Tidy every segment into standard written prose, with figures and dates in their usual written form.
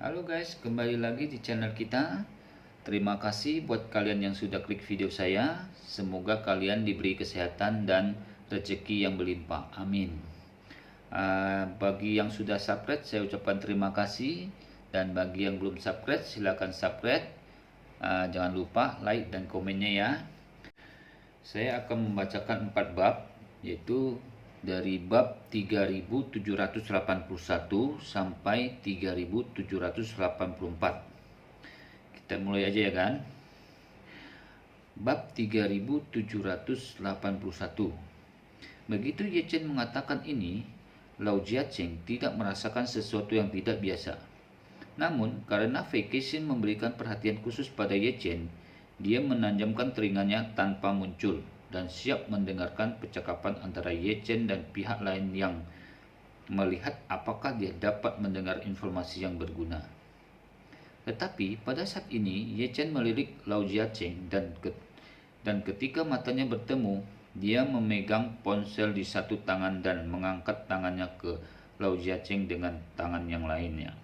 Halo guys, kembali lagi di channel kita. Terima kasih buat kalian yang sudah klik video saya. Semoga kalian diberi kesehatan dan rezeki yang berlimpah. Amin. Bagi yang sudah subscribe, saya ucapkan terima kasih. Dan bagi yang belum subscribe, silahkan subscribe. Jangan lupa like dan komennya ya. Saya akan membacakan 4 bab, yaitu dari bab 3781 sampai 3784. Kita mulai aja ya kan. Bab 3781. Begitu Ye Chen mengatakan ini, Lao Jiacheng tidak merasakan sesuatu yang tidak biasa. Namun, karena Fei Kexin memberikan perhatian khusus pada Ye Chen, dia menanjamkan telinganya tanpa muncul dan siap mendengarkan percakapan antara Ye Chen dan pihak lain yang melihat apakah dia dapat mendengar informasi yang berguna. Tetapi pada saat ini Ye Chen melirik Lao Jiacheng dan ketika matanya bertemu, dia memegang ponsel di satu tangan dan mengangkat tangannya ke Lao Jiacheng dengan tangan yang lainnya.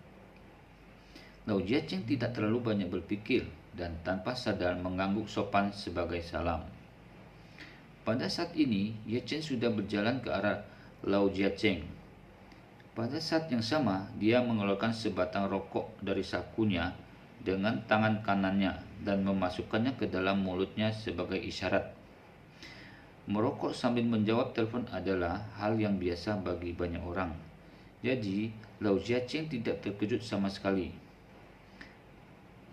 Lao Jiacheng tidak terlalu banyak berpikir dan tanpa sadar mengangguk sopan sebagai salam. Pada saat ini, Ye Chen sudah berjalan ke arah Lao Jiacheng. Pada saat yang sama, dia mengeluarkan sebatang rokok dari sakunya dengan tangan kanannya dan memasukkannya ke dalam mulutnya sebagai isyarat. Merokok sambil menjawab telepon adalah hal yang biasa bagi banyak orang. Jadi, Lao Jiacheng tidak terkejut sama sekali.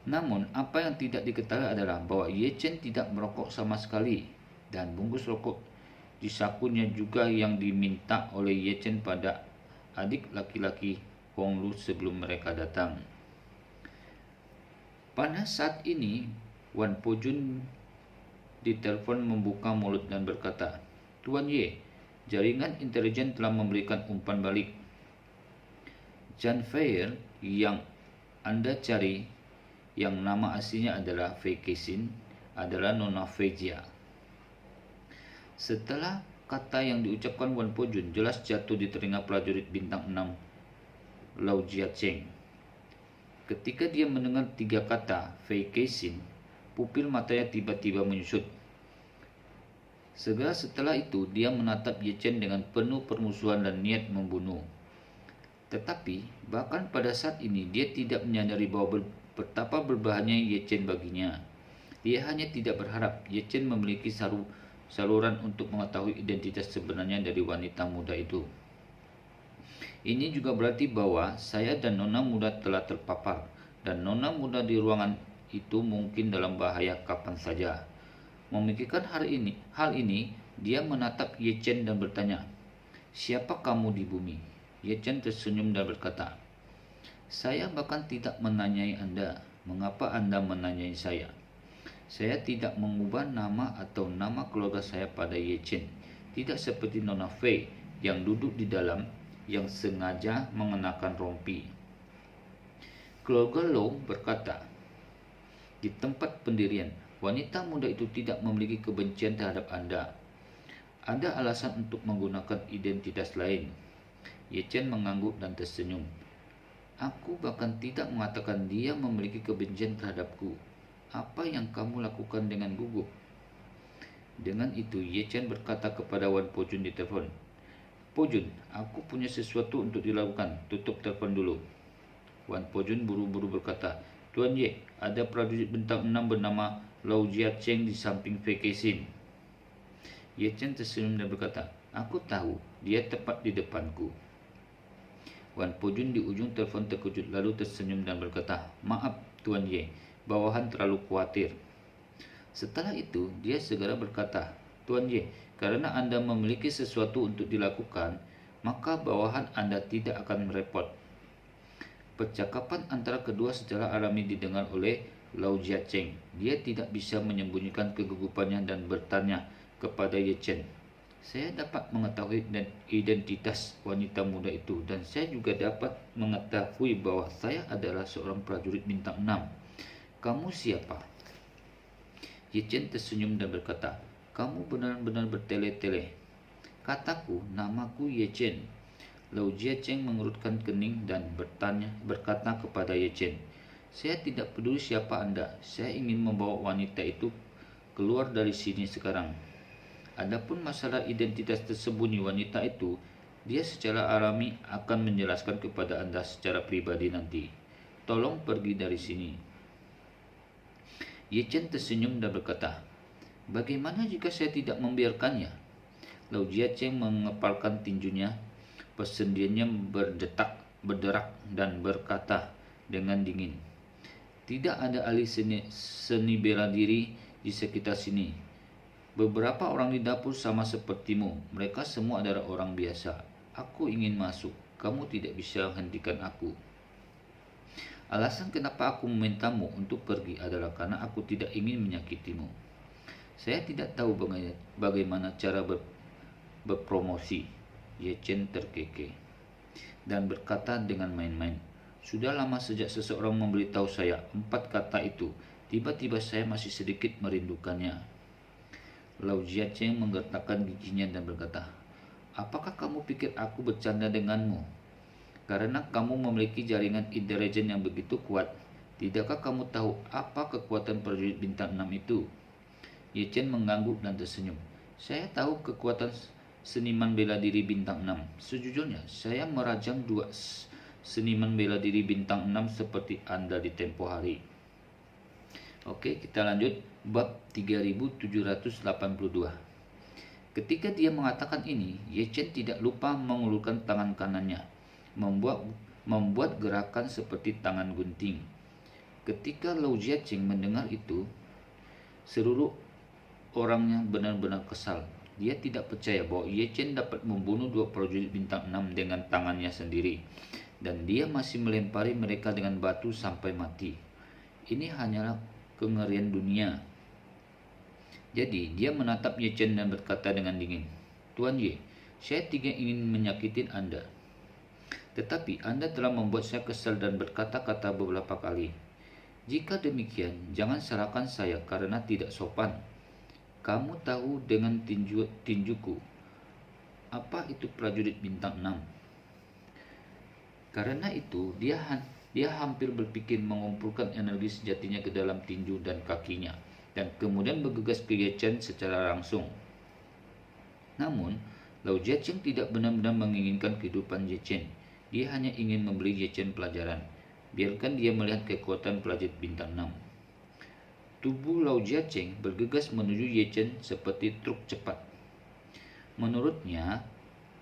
Namun, apa yang tidak diketahui adalah bahwa Ye Chen tidak merokok sama sekali dan bungkus rokok di sakunya juga yang diminta oleh Ye Chen pada adik laki-laki Hong Lu sebelum mereka datang. Pada saat ini, Wan Pojun ditelepon membuka mulut dan berkata, "Tuan Ye, jaringan intelijen telah memberikan umpan balik. Jan Feier yang Anda cari, yang nama aslinya adalah Fei Kexin, adalah Nona Fei Jia." Setelah kata yang diucapkan Wan Pojun jelas jatuh di telinga prajurit bintang 6 Lao Jiacheng. Ketika dia mendengar 3 kata Fei Kexin, pupil matanya tiba-tiba menyusut. Segera setelah itu dia menatap Ye Chen dengan penuh permusuhan dan niat membunuh. Tetapi bahkan pada saat ini dia tidak menyadari bahwa betapa berbahayanya Ye Chen baginya. Dia hanya tidak berharap Ye Chen memiliki saluran untuk mengetahui identitas sebenarnya dari wanita muda itu. Ini juga berarti bahwa saya dan nona muda telah terpapar, dan nona muda di ruangan itu mungkin dalam bahaya kapan saja. Memikirkan hal ini, dia menatap Ye Chen dan bertanya, "Siapa kamu di bumi?" Ye Chen tersenyum dan berkata, "Saya bahkan tidak menanyai Anda. Mengapa Anda menanyai saya? Saya tidak mengubah nama atau nama keluarga saya pada Ye Chen. Tidak seperti Nona Fei yang duduk di dalam, yang sengaja mengenakan rompi." Keluarga Low berkata, "Di tempat pendirian, wanita muda itu tidak memiliki kebencian terhadap Anda. Ada alasan untuk menggunakan identitas lain." Ye Chen mengangguk dan tersenyum. "Aku bahkan tidak mengatakan dia memiliki kebencian terhadapku. Apa yang kamu lakukan dengan gugup?" Dengan itu, Ye Chen berkata kepada Wan Pojun di telepon, "Pojun, aku punya sesuatu untuk dilakukan. Tutup telepon dulu." Wan Pojun buru-buru berkata, "Tuan Ye, ada prajurit bintang 6 bernama Lao Jiacheng di samping Fei Kexin." Ye Chen tersenyum dan berkata, "Aku tahu, dia tepat di depanku." Wan Pojun di ujung telepon terkejut lalu tersenyum dan berkata, "Maaf, Tuan Ye, bawahan terlalu khawatir." Setelah itu, dia segera berkata, "Tuan Ye, karena Anda memiliki sesuatu untuk dilakukan, maka bawahan Anda tidak akan merepot." Percakapan antara kedua secara alami didengar oleh Lao Jiacheng. Dia tidak bisa menyembunyikan kegugupannya dan bertanya kepada Ye Chen, "Saya dapat mengetahui identitas wanita muda itu, dan saya juga dapat mengetahui bahwa saya adalah seorang prajurit bintang 6. Kamu siapa?" Ye Chen tersenyum dan berkata, "Kamu benar-benar bertele-tele. Kataku, namaku Ye Chen." Lau Jiacheng mengerutkan kening dan berkata kepada Ye Chen, "Saya tidak peduli siapa Anda. Saya ingin membawa wanita itu keluar dari sini sekarang. Adapun masalah identitas tersembunyi wanita itu, dia secara alami akan menjelaskan kepada Anda secara pribadi nanti. Tolong pergi dari sini." Ye Chen tersenyum dan berkata, "Bagaimana jika saya tidak membiarkannya?" Lau Jiacheng mengepalkan tinjunya, persendiannya berderak dan berkata dengan dingin, "Tidak ada ahli seni bela diri di sekitar sini. Beberapa orang di dapur sama sepertimu. Mereka semua adalah orang biasa. Aku ingin masuk. Kamu tidak bisa hentikan aku. Alasan kenapa aku memintamu untuk pergi adalah karena aku tidak ingin menyakitimu. Saya tidak tahu bagaimana cara berpromosi." Ye Chen terkekeh dan berkata dengan main-main, "Sudah lama sejak seseorang memberitahu saya 4 kata itu. Tiba-tiba saya masih sedikit merindukannya." Lau Jiacheng menggertakkan giginya dan berkata, "Apakah kamu pikir aku bercanda denganmu? Karena kamu memiliki jaringan intelijen yang begitu kuat, tidakkah kamu tahu apa kekuatan prajurit bintang 6 itu?" Ye Chen mengangguk dan tersenyum. "Saya tahu kekuatan seniman bela diri bintang 6. Sejujurnya, saya merajang 2 seniman bela diri bintang 6 seperti Anda di tempo hari." Oke, kita lanjut bab 3782. Ketika dia mengatakan ini, Ye Chen tidak lupa mengulurkan tangan kanannya, membuat gerakan seperti tangan gunting. Ketika Lau Jiacheng mendengar itu, seluruh orangnya benar-benar kesal. Dia tidak percaya bahwa Ye Chen dapat membunuh 2 prajurit bintang 6 dengan tangannya sendiri, dan dia masih melempari mereka dengan batu sampai mati. Ini hanyalah kengerian dunia. Jadi dia menatap Ye Chen dan berkata dengan dingin, "Tuan Ye, saya tidak ingin menyakitin Anda. Tetapi Anda telah membuat saya kesal dan berkata-kata beberapa kali. Jika demikian, jangan salahkan saya karena tidak sopan. Kamu tahu dengan tinjuku, apa itu prajurit bintang 6. Karena itu, dia hampir berpikir mengumpulkan energi sejatinya ke dalam tinju dan kakinya, dan kemudian bergegas ke Ye Chen secara langsung. Namun, Lau Jiacheng tidak benar-benar menginginkan kehidupan Ye Chen. Dia hanya ingin memberi Ye Chen pelajaran. Biarkan dia melihat kekuatan prajurit bintang 6. Tubuh Lau Jiacheng bergegas menuju Ye Chen seperti truk cepat. Menurutnya,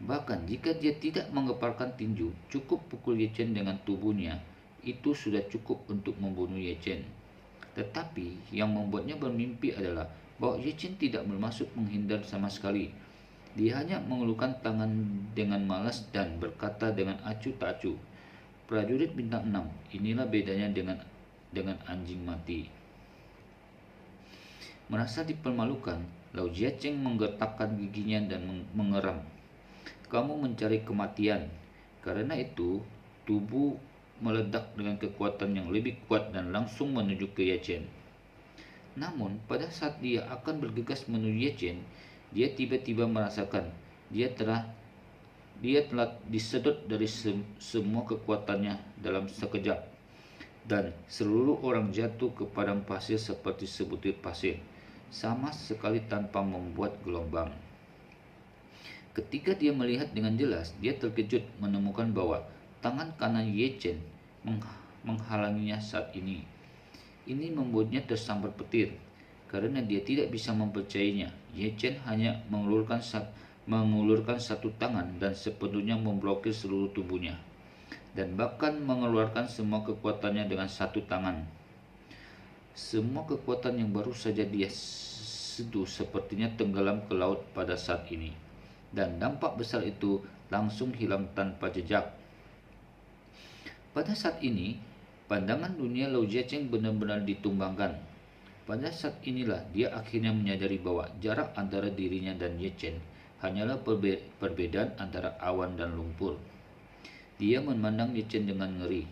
bahkan jika dia tidak mengepalkan tinju, cukup pukul Ye Chen dengan tubuhnya, itu sudah cukup untuk membunuh Ye Chen. Tetapi yang membuatnya bermimpi adalah bahwa Ye Chen tidak bermaksud menghindar sama sekali. Dia hanya mengelukkan tangan dengan malas dan berkata dengan acuh tak acuh, "Prajurit bintang 6, inilah bedanya dengan anjing mati." Merasa dipermalukan, Lau Jiacheng menggertakkan giginya dan mengeram. "Kamu mencari kematian." Karena itu, tubuh meledak dengan kekuatan yang lebih kuat dan langsung menuju ke Ye Chen. Namun, pada saat dia akan bergegas menuju Ye Chen, dia tiba-tiba merasakan dia telah disedot dari semua kekuatannya dalam sekejap, dan seluruh orang jatuh ke padang pasir seperti sebutir pasir, sama sekali tanpa membuat gelombang. Ketika dia melihat dengan jelas, dia terkejut menemukan bahwa tangan kanan Ye Chen menghalanginya saat ini. Ini membuatnya tersambar petir, karena dia tidak bisa mempercayainya. Ye Chen hanya mengulurkan satu tangan dan sepenuhnya memblokir seluruh tubuhnya, dan bahkan mengeluarkan semua kekuatannya dengan satu tangan. Semua kekuatan yang baru saja dia seduh sepertinya tenggelam ke laut pada saat ini, dan dampak besar itu langsung hilang tanpa jejak. Pada saat ini, pandangan dunia Lau Jiacheng benar-benar ditumbangkan. Pada saat inilah dia akhirnya menyadari bahwa jarak antara dirinya dan Ye Chen hanyalah perbedaan antara awan dan lumpur. Dia memandang Ye Chen dengan ngeri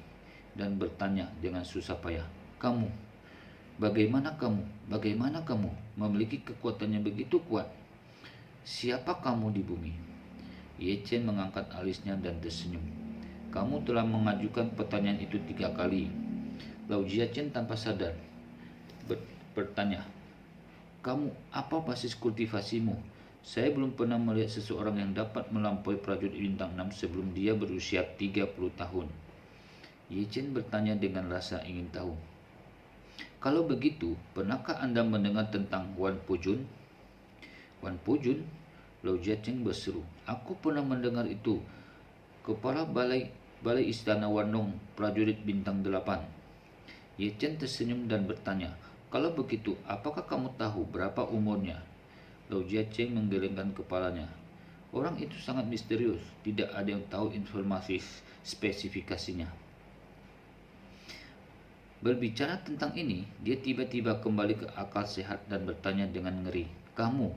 dan bertanya dengan susah payah, Bagaimana kamu memiliki kekuatan yang begitu kuat? Siapa kamu di bumi?" Ye Chen mengangkat alisnya dan tersenyum. Kamu telah mengajukan pertanyaan itu 3 kali. Lau Jiachen tanpa sadar bertanya, kamu apa basis kultivasimu? Saya belum pernah melihat seseorang yang dapat melampaui prajurit bintang 6 sebelum dia berusia 30 tahun. Ye Chen bertanya dengan rasa ingin tahu. Kalau begitu, pernahkah Anda mendengar tentang Wan Pujun? Wan Pujun? Lau Jiachen berseru. Aku pernah mendengar itu. Kepala Balai Istana Wanlong, prajurit bintang 8. Ye Chen tersenyum dan bertanya, kalau begitu, apakah kamu tahu berapa umurnya? Lau Jiachen menggelengkan kepalanya. Orang itu sangat misterius, tidak ada yang tahu informasi spesifikasinya. Berbicara tentang ini, dia tiba-tiba kembali ke akal sehat dan bertanya dengan ngeri. Kamu,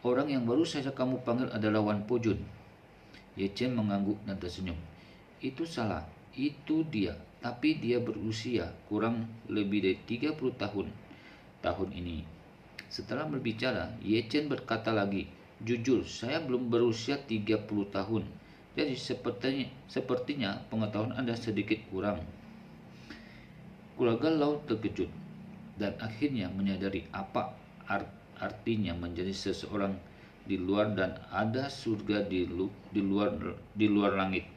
orang yang baru saja kamu panggil adalah Wan Pujun. Ye Chen mengangguk dan tersenyum. Itu salah, itu dia, tapi dia berusia kurang lebih dari 30 tahun ini. Setelah berbicara, Ye Chen berkata lagi, jujur, saya belum berusia 30 tahun, jadi sepertinya pengetahuan Anda sedikit kurang. Keluarga Lau terkejut dan akhirnya menyadari apa artinya menjadi seseorang di luar dan ada surga di luar langit.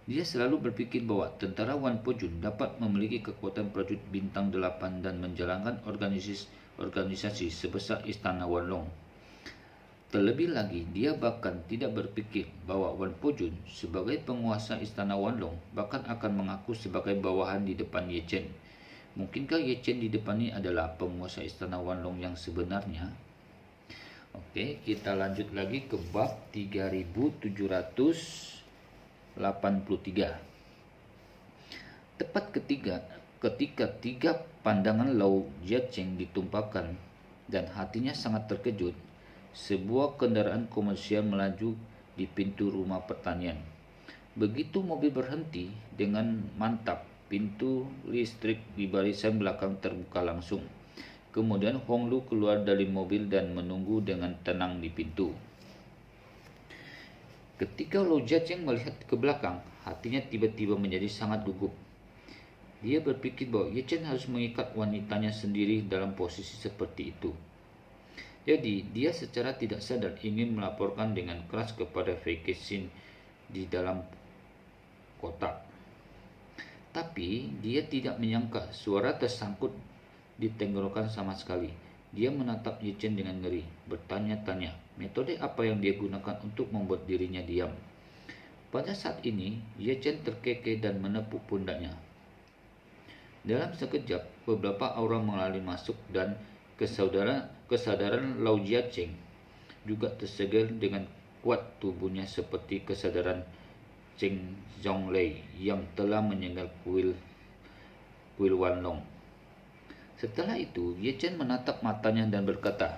Dia selalu berpikir bahwa tentara Wan Pujun dapat memiliki kekuatan prajurit bintang 8 dan menjalankan organisasi sebesar Istana Wanlong. Terlebih lagi, dia bahkan tidak berpikir bahwa Wan Pujun sebagai penguasa Istana Wanlong bahkan akan mengaku sebagai bawahan di depan Ye Chen. Mungkinkah Ye Chen di depan ini adalah penguasa Istana Wanlong yang sebenarnya? Oke, kita lanjut lagi ke bab 3783. Tepat ketika 3 pandangan Lau Jiachen ditumpahkan dan hatinya sangat terkejut, sebuah kendaraan komersial melaju di pintu rumah pertanian. Begitu mobil berhenti, dengan mantap pintu listrik di barisan belakang terbuka langsung. Kemudian Hong Lu keluar dari mobil dan menunggu dengan tenang di pintu. Ketika Lau Jiachen melihat ke belakang, hatinya tiba-tiba menjadi sangat gugup. Dia berpikir bahwa Ye Chen harus mengikat wanitanya sendiri dalam posisi seperti itu. Jadi, dia secara tidak sadar ingin melaporkan dengan keras kepada Fei Kexin di dalam kotak. Tapi, dia tidak menyangka suara tersangkut di tenggorokan sama sekali. Dia menatap Ye Chen dengan ngeri, bertanya-tanya metode apa yang dia gunakan untuk membuat dirinya diam. Pada saat ini, Ye Chen terkekeh dan menepuk pundaknya. Dalam sekejap, beberapa aura mengalir masuk dan kesadaran Lau Jiachen juga tersegel dengan kuat tubuhnya seperti kesadaran Cheng Zhonglei yang telah menyegel kuil Wanlong. Setelah itu, Ye Chen menatap matanya dan berkata,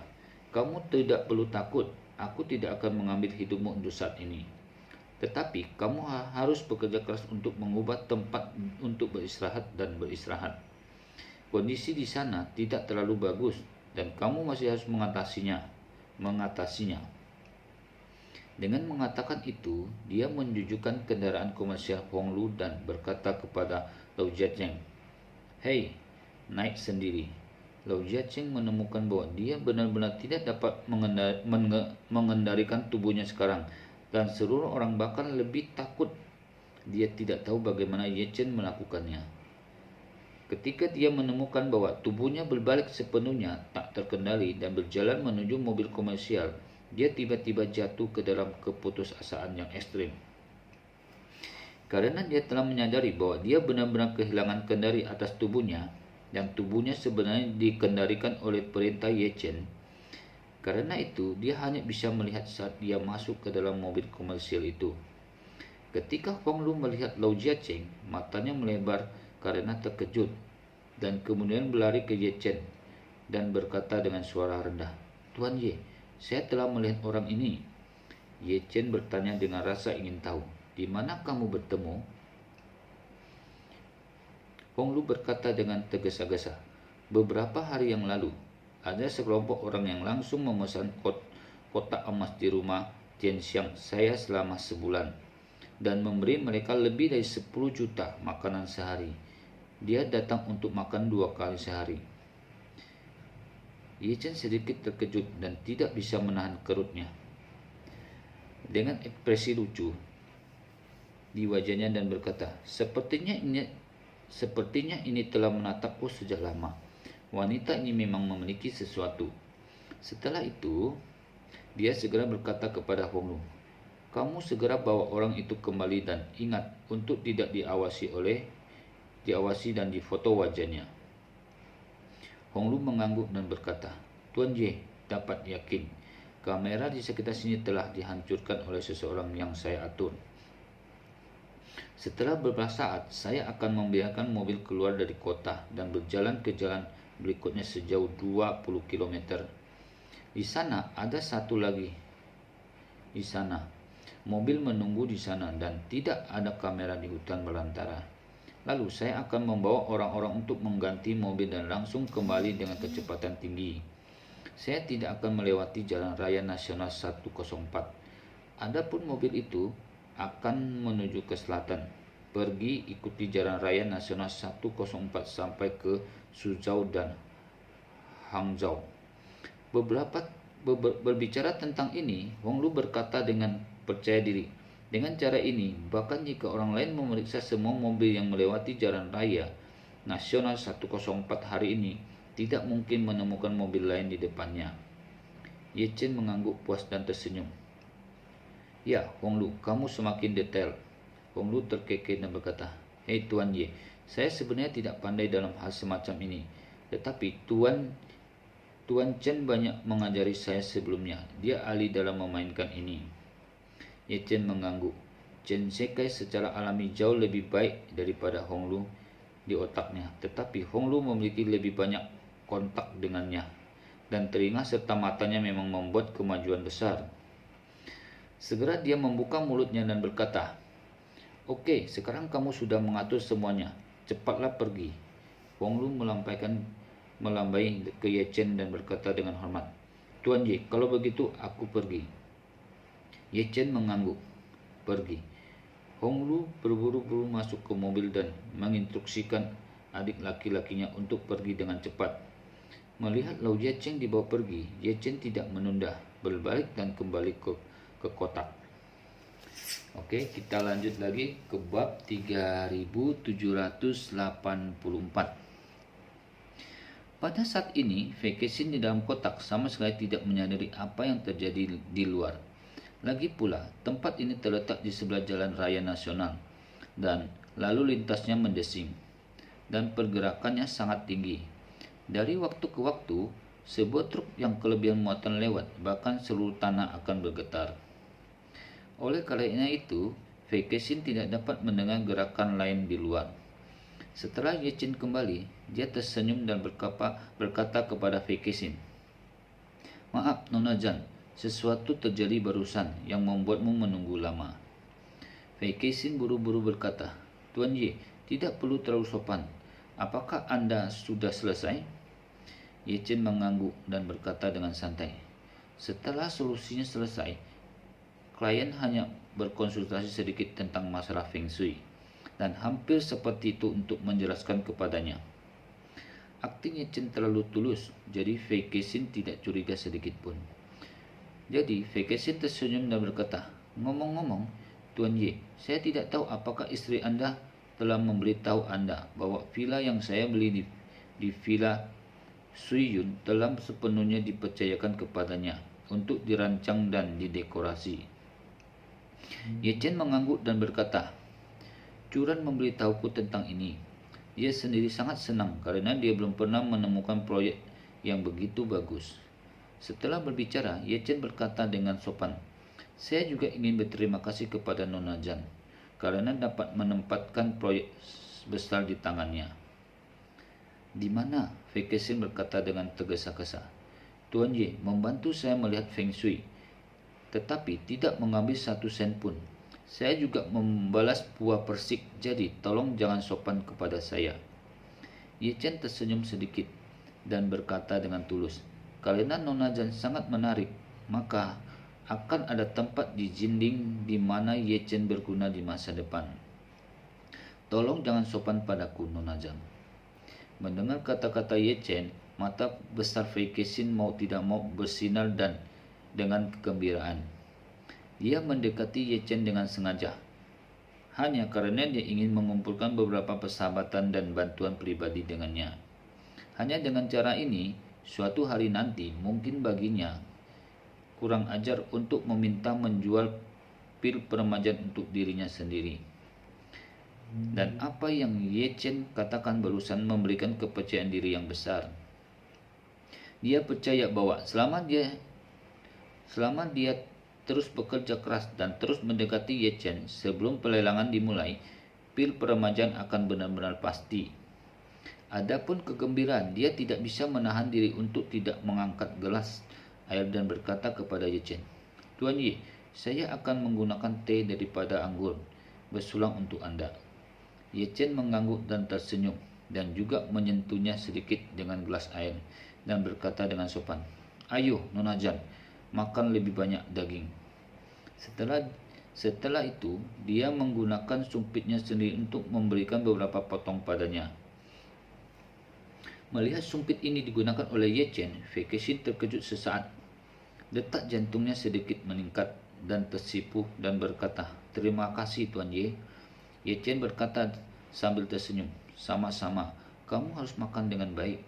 kamu tidak perlu takut, aku tidak akan mengambil hidupmu untuk saat ini. Tetapi kamu harus bekerja keras untuk mengubah tempat untuk beristirahat dan beristirahat. Kondisi di sana tidak terlalu bagus dan kamu masih harus mengatasinya. Dengan mengatakan itu, dia menunjukkan kendaraan komersial Hong Lu dan berkata kepada Lau Jiachen, "Hei, naik sendiri." Lau Jiachen menemukan bahwa dia benar-benar tidak dapat mengendalikan tubuhnya sekarang, dan seluruh orang bahkan lebih takut. Dia tidak tahu bagaimana Ye Chen melakukannya. Ketika dia menemukan bahwa tubuhnya berbalik sepenuhnya tak terkendali dan berjalan menuju mobil komersial, dia tiba-tiba jatuh ke dalam keputusasaan yang ekstrim. Karena dia telah menyadari bahwa dia benar-benar kehilangan kendali atas tubuhnya, dan tubuhnya sebenarnya dikendalikan oleh perintah Ye Chen. Karena itu, dia hanya bisa melihat saat dia masuk ke dalam mobil komersial itu. Ketika Hong Lu melihat Lau Jiachen, matanya melebar karena terkejut, dan kemudian berlari ke Ye Chen dan berkata dengan suara rendah, "Tuan Ye, saya telah melihat orang ini." Ye Chen bertanya dengan rasa ingin tahu, "Di mana kamu bertemu?" Hong Lu berkata dengan tergesa-gesa, "Beberapa hari yang lalu, ada sekelompok orang yang langsung memesan kotak emas di rumah Tianxiang saya selama sebulan dan memberi mereka lebih dari 10 juta makanan sehari. Dia datang untuk makan 2 kali sehari. Ye Chen sedikit terkejut dan tidak bisa menahan kerutnya. Dengan ekspresi lucu di wajahnya dan berkata, Sepertinya ini telah menatapku sejak lama. Wanita ini memang memiliki sesuatu." Setelah itu, dia segera berkata kepada Hong Lu, "Kamu segera bawa orang itu kembali dan ingat untuk tidak diawasi dan difoto wajahnya." Hong Lu mengangguk dan berkata, "Tuan Ye dapat yakin, kamera di sekitar sini telah dihancurkan oleh seseorang yang saya atur. Setelah beberapa saat, saya akan membiarkan mobil keluar dari kota dan berjalan ke jalan berikutnya sejauh 20 km. Di sana ada satu lagi. Di sana, mobil menunggu di sana dan tidak ada kamera di hutan belantara. Lalu saya akan membawa orang-orang untuk mengganti mobil dan langsung kembali dengan kecepatan tinggi. Saya tidak akan melewati Jalan Raya Nasional 104. Adapun mobil itu akan menuju ke selatan. Pergi ikuti Jalan Raya Nasional 104 sampai ke Suzhou dan Hangzhou." Berbicara tentang ini, Hong Lu berkata dengan percaya diri, "Dengan cara ini, bahkan jika orang lain memeriksa semua mobil yang melewati Jalan Raya Nasional 104 hari ini, tidak mungkin menemukan mobil lain di depannya." Ye Chen mengangguk puas dan tersenyum. "Ya, Hong Lu, kamu semakin detail." Hong Lu terkekeh dan berkata, "Hei Tuan Ye, saya sebenarnya tidak pandai dalam hal semacam ini. Tetapi Tuan Chen banyak mengajari saya sebelumnya. Dia ahli dalam memainkan ini." Ye Chen mengangguk. Chen Zekai secara alami jauh lebih baik daripada Hong Lu di otaknya, tetapi Hong Lu memiliki lebih banyak kontak dengannya, dan telinga serta matanya memang membuat kemajuan besar. Segera dia membuka mulutnya dan berkata, "Oke, sekarang kamu sudah mengatur semuanya. Cepatlah pergi." Hong Lu melambai ke Ye Chen dan berkata dengan hormat, "Tuan Ye, kalau begitu aku pergi." Ye Chen mengangguk. "Pergi." Hong Lu berburu-buru masuk ke mobil dan menginstruksikan adik laki-lakinya untuk pergi dengan cepat. Melihat Lau Ye Chen dibawa pergi, Ye Chen tidak menunda, berbalik dan kembali ke kotak. Oke, kita lanjut lagi ke bab 3784. Pada saat ini, Fei Kexin di dalam kotak sama sekali tidak menyadari apa yang terjadi di luar. Lagi pula, tempat ini terletak di sebelah jalan raya nasional, dan lalu lintasnya mendesing, dan pergerakannya sangat tinggi. Dari waktu ke waktu, sebuah truk yang kelebihan muatan lewat, bahkan seluruh tanah akan bergetar. Oleh karena itu, Fei Kexin tidak dapat mendengar gerakan lain di luar. Setelah Ye Chen kembali, dia tersenyum dan berkata kepada Fei Kexin, "Maaf, Nona Zhan, sesuatu terjadi barusan yang membuatmu menunggu lama." Fei Kexin buru-buru berkata, "Tuan Ye, tidak perlu terlalu sopan. Apakah Anda sudah selesai?" Ye Chen mengangguk dan berkata dengan santai, "Setelah solusinya selesai, klien hanya berkonsultasi sedikit tentang masalah Feng Shui, dan hampir seperti itu untuk menjelaskan kepadanya." Akting Ye Chen terlalu tulus, jadi Fei Kexin tidak curiga sedikit pun. Jadi Fei Kexin tersenyum dan berkata, "Ngomong-ngomong, Tuan Ye, saya tidak tahu apakah istri Anda telah memberitahu Anda bahwa villa yang saya beli di Villa Sui Yun telah sepenuhnya dipercayakan kepadanya untuk dirancang dan didekorasi." Ye Chen mengangguk dan berkata, "Curan memberitahuku tentang ini. Dia sendiri sangat senang karena dia belum pernah menemukan proyek yang begitu bagus." Setelah berbicara, Ye Chen berkata dengan sopan, "Saya juga ingin berterima kasih kepada Nona Zhan karena dapat menempatkan proyek besar di tangannya." "Di mana?" Fei Kexin berkata dengan tergesa-gesa. "Tuan Ye membantu saya melihat Feng Shui, tetapi tidak mengambil 1 sen pun. Saya juga membalas buah persik, jadi tolong jangan sopan kepada saya." Ye Chen tersenyum sedikit dan berkata dengan tulus, "Karena Nona Zhan sangat menarik, maka akan ada tempat di Jinding di mana Ye Chen berguna di masa depan. Tolong jangan sopan padaku, Nona Zhang. Mendengar kata-kata Ye Chen, mata besar Fei Kexin mau tidak mau bersinar dan dengan kegembiraan. Dia mendekati Ye Chen dengan sengaja, hanya karena dia ingin mengumpulkan beberapa persahabatan dan bantuan pribadi dengannya. Hanya dengan cara ini, suatu hari nanti mungkin baginya kurang ajar untuk meminta menjual pil peremajaan untuk dirinya sendiri. Dan apa yang Ye Chen katakan barusan memberikan kepercayaan diri yang besar. Dia percaya bahwa selama dia terus bekerja keras dan terus mendekati Ye Chen sebelum pelelangan dimulai, pil peremajaan akan benar-benar pasti. Adapun kegembiraan, dia tidak bisa menahan diri untuk tidak mengangkat gelas air dan berkata kepada Ye Chen, "Tuan Ye, saya akan menggunakan teh daripada anggur bersulang untuk Anda." Ye Chen mengangguk dan tersenyum dan juga menyentuhnya sedikit dengan gelas air dan berkata dengan sopan, "Ayo, Nona Zhang, makan lebih banyak daging." Setelah itu, dia menggunakan sumpitnya sendiri untuk memberikan beberapa potong padanya. Melihat sumpit ini digunakan oleh Ye Chen, Fei Kexin terkejut sesaat. Detak jantungnya sedikit meningkat dan tersipu dan berkata, "Terima kasih, Tuan Ye." Ye Chen berkata sambil tersenyum, "Sama-sama, kamu harus makan dengan baik."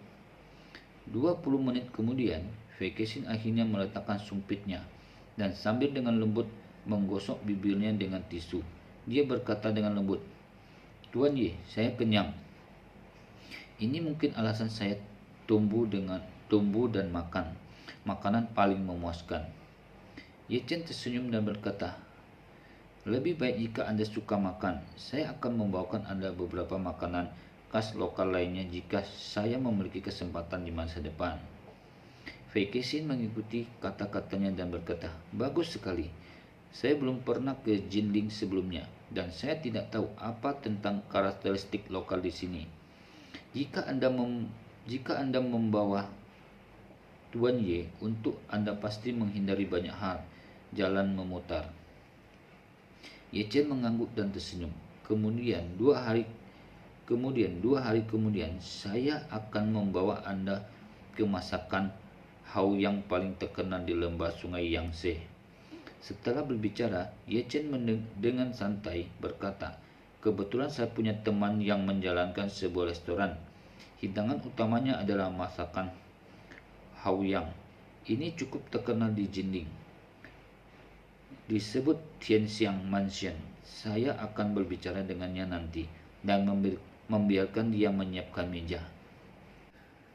20 menit kemudian, Fei Kexin akhirnya meletakkan sumpitnya dan sambil dengan lembut menggosok bibirnya dengan tisu. Dia berkata dengan lembut, "Tuan Ye, saya kenyang. Ini mungkin alasan saya tumbuh dan makan makanan paling memuaskan." Ye Chen tersenyum dan berkata, "Lebih baik jika Anda suka makan. Saya akan membawakan Anda beberapa makanan khas lokal lainnya jika saya memiliki kesempatan di masa depan." Fei Kexin mengikuti kata-katanya dan berkata, "Bagus sekali. Saya belum pernah ke Jinding sebelumnya dan saya tidak tahu apa tentang karakteristik lokal di sini. Jika Anda membawa Tuan Ye, untuk Anda pasti menghindari banyak hal. Jalan memutar." Ye Chen mengangguk dan tersenyum. Kemudian dua hari kemudian, saya akan membawa Anda ke masakan Hao yang paling terkenal di lembah sungai Yangtze. Setelah berbicara, Ye Chen dengan santai berkata, "Kebetulan saya punya teman yang menjalankan sebuah restoran. Hidangan utamanya adalah masakan Haoyang. Ini cukup terkenal di Jinding. Disebut Tianxiang Mansion. Saya akan berbicara dengannya nanti dan membiarkan dia menyiapkan meja."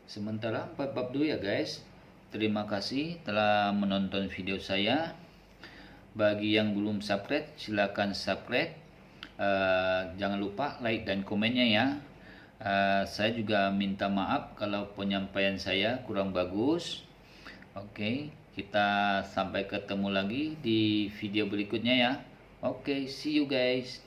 Sementara 4 bab dulu ya guys. Terima kasih telah menonton video saya. Bagi yang belum subscribe, silakan subscribe. Jangan lupa like dan komennya ya. Saya juga minta maaf kalau penyampaian saya kurang bagus. Oke, kita sampai ketemu lagi di video berikutnya ya. Oke, see you guys.